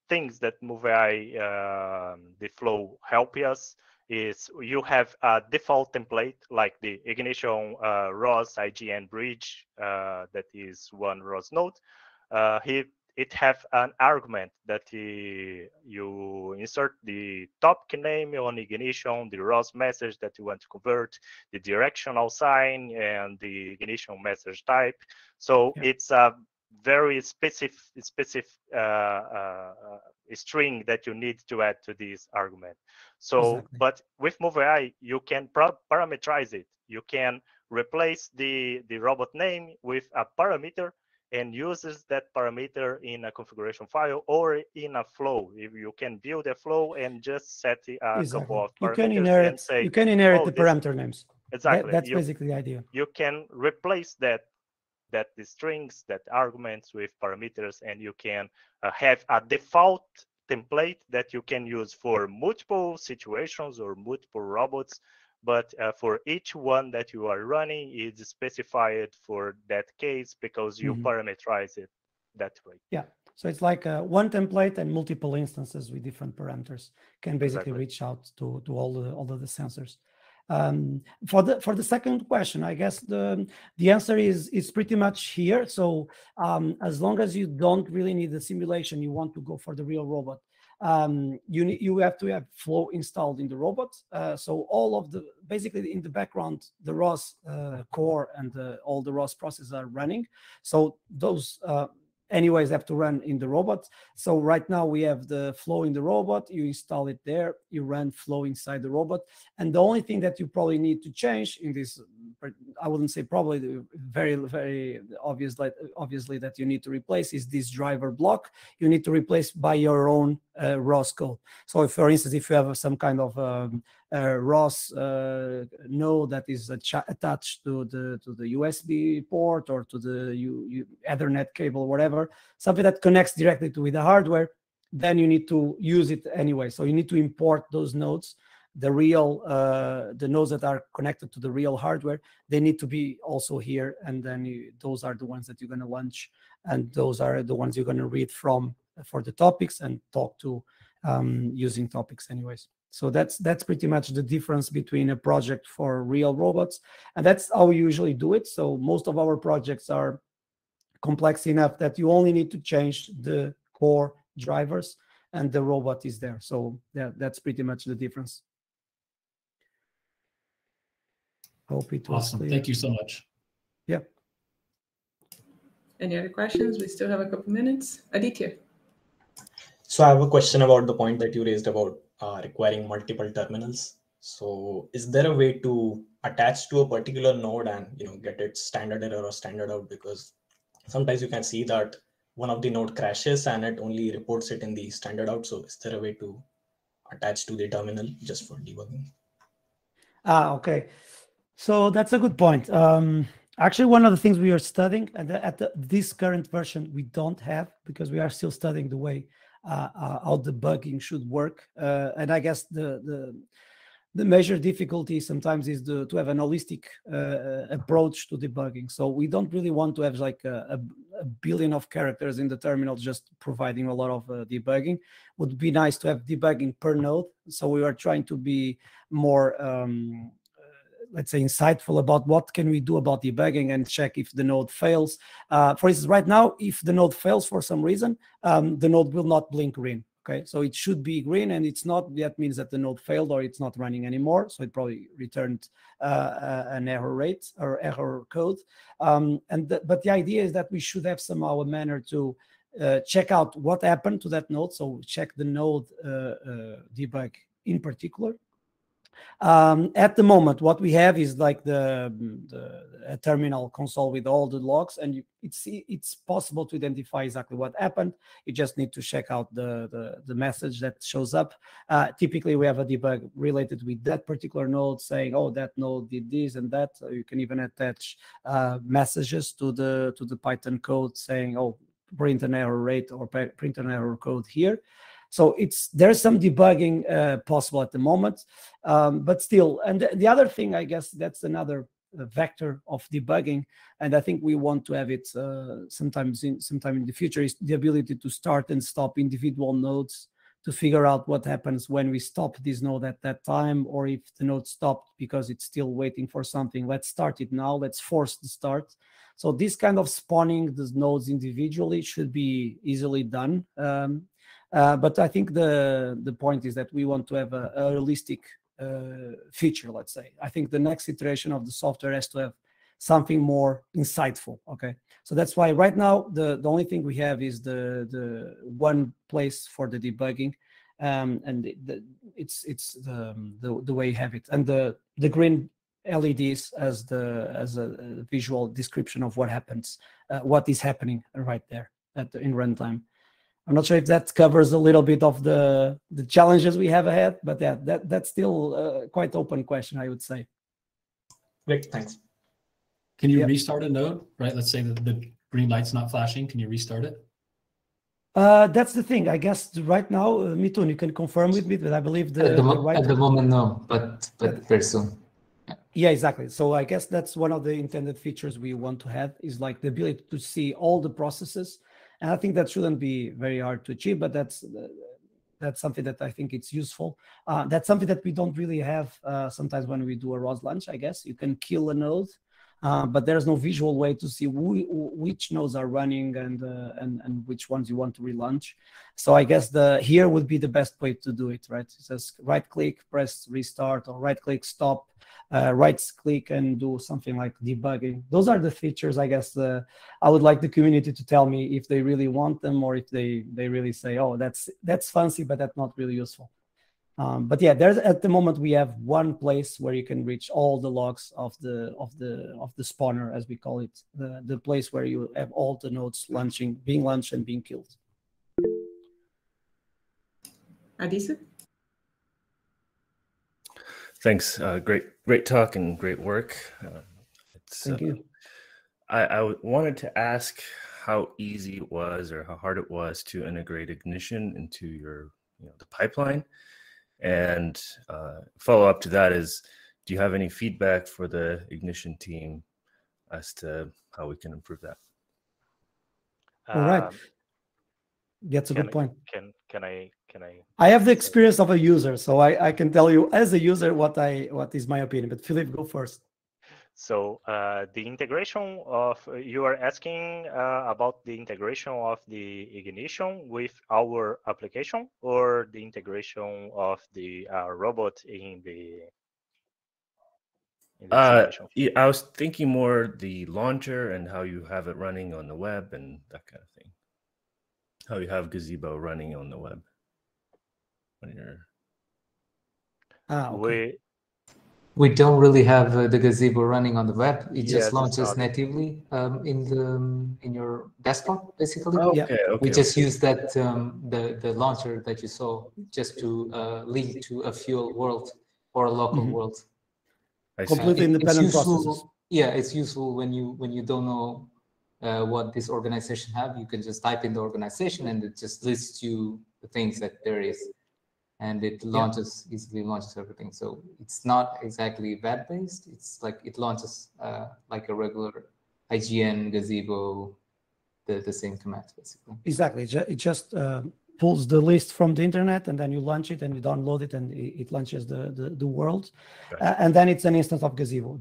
things that MOV.AI the flow help us is you have a default template like the Ignition ROS IGN bridge that is one ROS node. It have an argument that you insert the topic name on Ignition, the ROS message that you want to convert, the directional sign, and the Ignition message type. So it's a very specific string that you need to add to this argument. So, but with MOV.AI, you can parameterize it. You can replace the robot name with a parameter and uses that parameter in a configuration file or in a flow. If you can build a flow and just set a couple of parameters and say, you can inherit the parameter names. Exactly. That's basically the idea. You can replace the strings, that arguments with parameters, and you can have a default template that you can use for multiple situations or multiple robots. But for each one that you are running, it's specified for that case because you parameterize it that way. Yeah, so it's like one template and multiple instances with different parameters can basically reach out to all of the sensors. For the second question, I guess the answer is pretty much here. So as long as you don't really need the simulation, you want to go for the real robot. You have to have flow installed in the robot. So all of basically in the background, the ROS core and all the ROS processes are running. So those anyways have to run in the robot. So right now we have the flow in the robot. You install it there. You run flow inside the robot. And the only thing that you probably need to change in this, I wouldn't say probably, very, very obviously that you need to replace is this driver block. You need to replace by your own ROS code. So if, for instance, if you have some kind of ROS node that is attached to the USB port or to the Ethernet cable, whatever, something that connects directly with the hardware, then you need to use it anyway. So you need to import those nodes. The nodes that are connected to the real hardware, they need to be also here, and then those are the ones that you're going to launch, and those are the ones you're going to read from for the topics and talk to using topics anyways. So that's pretty much the difference between a project for real robots, and that's how we usually do it. So most of our projects are complex enough that you only need to change the core drivers and the robot is there. So that's pretty much the difference. Hope it was awesome. Clear. Thank you so much. Yeah. Any other questions? We still have a couple minutes. Aditya. So I have a question about the point that you raised about requiring multiple terminals. So is there a way to attach to a particular node and get its standard error or standard out? Because sometimes you can see that one of the node crashes and it only reports it in the standard out. So is there a way to attach to the terminal just for debugging? Okay. So that's a good point. Actually, one of the things we are studying at this current version, we don't have, because we are still studying the way how debugging should work. And I guess the major difficulty sometimes is to have an holistic approach to debugging. So we don't really want to have like a billion of characters in the terminal just providing a lot of debugging. Would be nice to have debugging per node. So we are trying to be more let's say insightful about what can we do about debugging and check if the node fails. For instance, right now, if the node fails for some reason, the node will not blink green. Okay, so it should be green, and it's not. That means that the node failed or it's not running anymore. So it probably returned an error rate or error code. But the idea is that we should have somehow a manner to check out what happened to that node. So check the node debug in particular. At the moment, what we have is like a terminal console with all the logs, and it's possible to identify exactly what happened. You just need to check out the message that shows up. Typically, we have a debug related with that particular node saying, oh, that node did this and that. You can even attach messages to the Python code saying, oh, print an error rate or print an error code here. So there's some debugging possible at the moment, but still. And the other thing, I guess, that's another vector of debugging, and I think we want to have it sometime in the future, is the ability to start and stop individual nodes to figure out what happens when we stop this node at that time, or if the node stopped because it's still waiting for something. Let's start it now. Let's force the start. So this kind of spawning the nodes individually should be easily done. But I think the point is that we want to have a realistic feature, let's say. I think the next iteration of the software has to have something more insightful, okay? So that's why right now the only thing we have is the one place for the debugging, and it's the way you have it. And the green LEDs as a visual description of what happens, what is happening right there in runtime. I'm not sure if that covers a little bit of the challenges we have ahead, but yeah, that's still a quite open question, I would say. Great, thanks. Can you restart a node, right? Let's say that the green light's not flashing. Can you restart it? That's the thing. I guess right now, Mitun, you can confirm with me, but I believe at the moment, no, but very soon. Yeah, exactly. So I guess that's one of the intended features we want to have, is like the ability to see all the processes. And I think that shouldn't be very hard to achieve, but that's something that I think it's useful. That's something that we don't really have sometimes when we do a ROS launch, I guess. You can kill a node, but there's no visual way to see which nodes are running and which ones you want to relaunch. So I guess here would be the best way to do it, right? It says right-click, press restart, or right-click, stop, right-click and do something like debugging. Those are the features, I guess, I would like the community to tell me if they really want them, or if they really say, oh, that's fancy, but that's not really useful. But yeah, at the moment we have one place where you can reach all the logs of the spawner, as we call it, the place where you have all the nodes being launched and being killed. Adisa? Thanks. Great talk and great work. Thank you. I wanted to ask how easy it was or how hard it was to integrate Ignition into your the pipeline. And follow up to that is, do you have any feedback for the Ignition team as to how we can improve that? All right. That's a good point. Can I? I have the experience of a user, so I can tell you as a user what is my opinion. But Philip, go first. So the integration of, you are asking about the integration of the Ignition with our application, or the integration of the robot in the simulation? Yeah, I was thinking more the launcher and how you have it running on the web and that kind of thing. How you have Gazebo running on the web. When you're... Okay. We don't really have the Gazebo running on the web. It just Yes, launches natively in your desktop, basically. Okay. We just use that the launcher that you saw just to link to a fuel world or a local world. Completely independent processes. Yeah, it's useful when you don't know what this organization have. You can just type in the organization and it just lists you the things that there is. And it launches, easily launches everything. So it's not exactly web-based. It's like it launches like a regular IGN, Gazebo, the same commands, basically. Exactly. It just pulls the list from the internet, and then you launch it and you download it, and it launches the world. Gotcha. And then it's an instance of Gazebo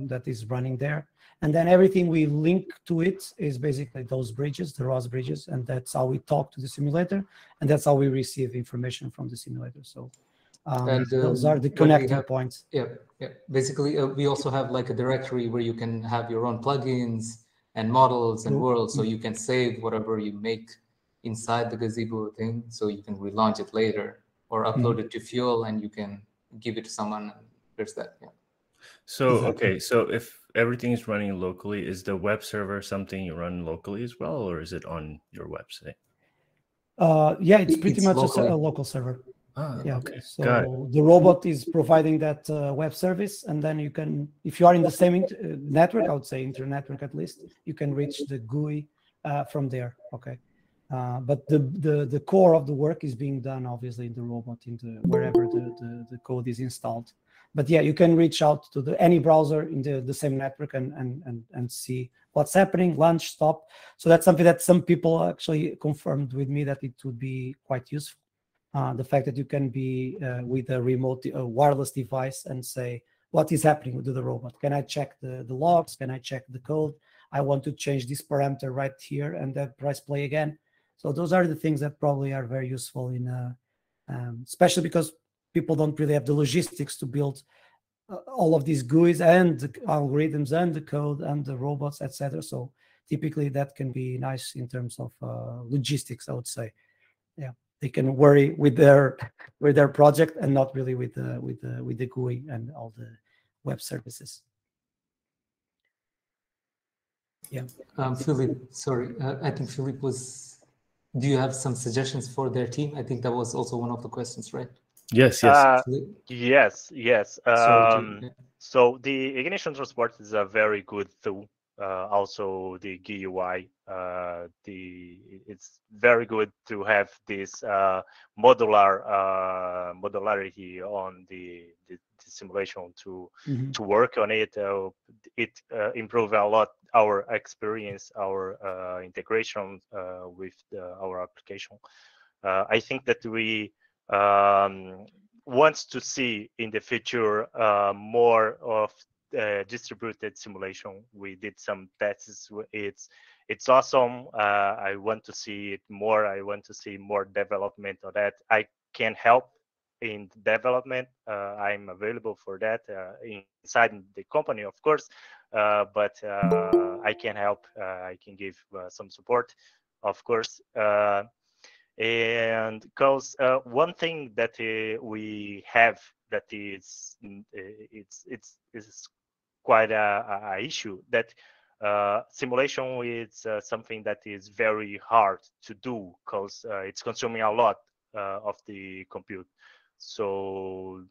that is running there. And then everything we link to it is basically those bridges, the ROS bridges, and that's how we talk to the simulator, and that's how we receive information from the simulator. So those are the connecting points. Yeah. Basically, we also have like a directory where you can have your own plugins and models and worlds, so you can save whatever you make inside the Gazebo thing, so you can relaunch it later or upload it to Fuel, and you can give it to someone. There's that. Yeah. So okay, so if everything is running locally, is the web server something you run locally as well, or is it on your website? Yeah, it's pretty much a local server. Yeah. Okay. So the robot is providing that web service, and then you can, if you are in the same network, I would say inter-network at least, you can reach the GUI from there. Okay. But the core of the work is being done obviously in the robot, wherever the code is installed. But yeah, you can reach out to any browser in the same network and see what's happening, launch, stop. So that's something that some people actually confirmed with me that it would be quite useful. The fact that you can be with a remote wireless device and say, what is happening with the robot? Can I check the logs? Can I check the code? I want to change this parameter right here and then press play again. So those are the things that probably are very useful in, especially because people don't really have the logistics to build all of these GUIs and the algorithms and the code and the robots, etc. So typically that can be nice in terms of logistics, I would say. Yeah, they can worry with their project and not really with the GUI and all the web services. Yeah. Philip, sorry, I think Philip was. Do you have some suggestions for their team? I think that was also one of the questions, right? Yes. Yes. So the Ignition Transport is a very good tool. Also the GUI, it's very good to have this modularity on the simulation to work on it. It improves a lot our experience, our integration with our application. I think that we wants to see in the future more of distributed simulation. We did some tests. It's awesome. I want to see it more. I want to see more development of that. I can help in development. I'm available for that inside the company, of course, but I can help. I can give some support, of course. And because one thing that we have that is it's quite a issue, that simulation is something that is very hard to do because it's consuming a lot of the compute. So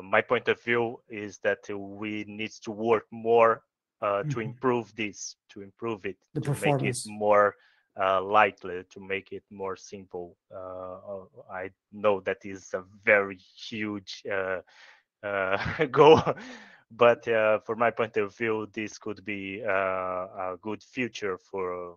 my point of view is that we need to work more to improve this, to improve it, to make it more likely, to make it more simple. I know that is a very huge goal, but from my point of view, this could be a good future for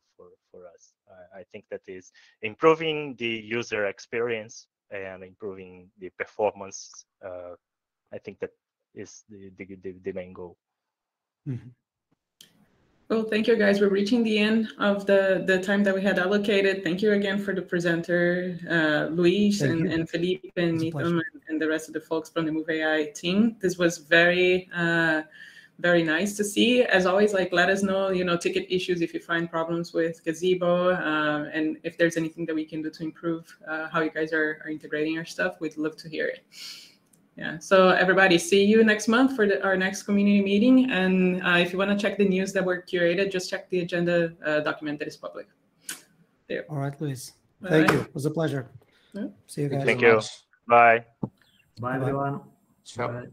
us. I think that is improving the user experience and improving the performance. I think that is the main goal. Well, thank you, guys. We're reaching the end of the time that we had allocated. Thank you again for the presenter, Luis and Felipe and Ethan and the rest of the folks from the MOV.AI team. This was very, very nice to see. As always, like, let us know, ticket issues if you find problems with Gazebo, and if there's anything that we can do to improve how you guys are integrating your stuff. We'd love to hear it. Yeah, so everybody, see you next month for our next community meeting. And if you want to check the news that were curated, just check the agenda document that is public. There. All right, Luis. Thank you. It was a pleasure. Yeah. See you guys. Thank you. Bye. Bye, everyone. Ciao. Bye.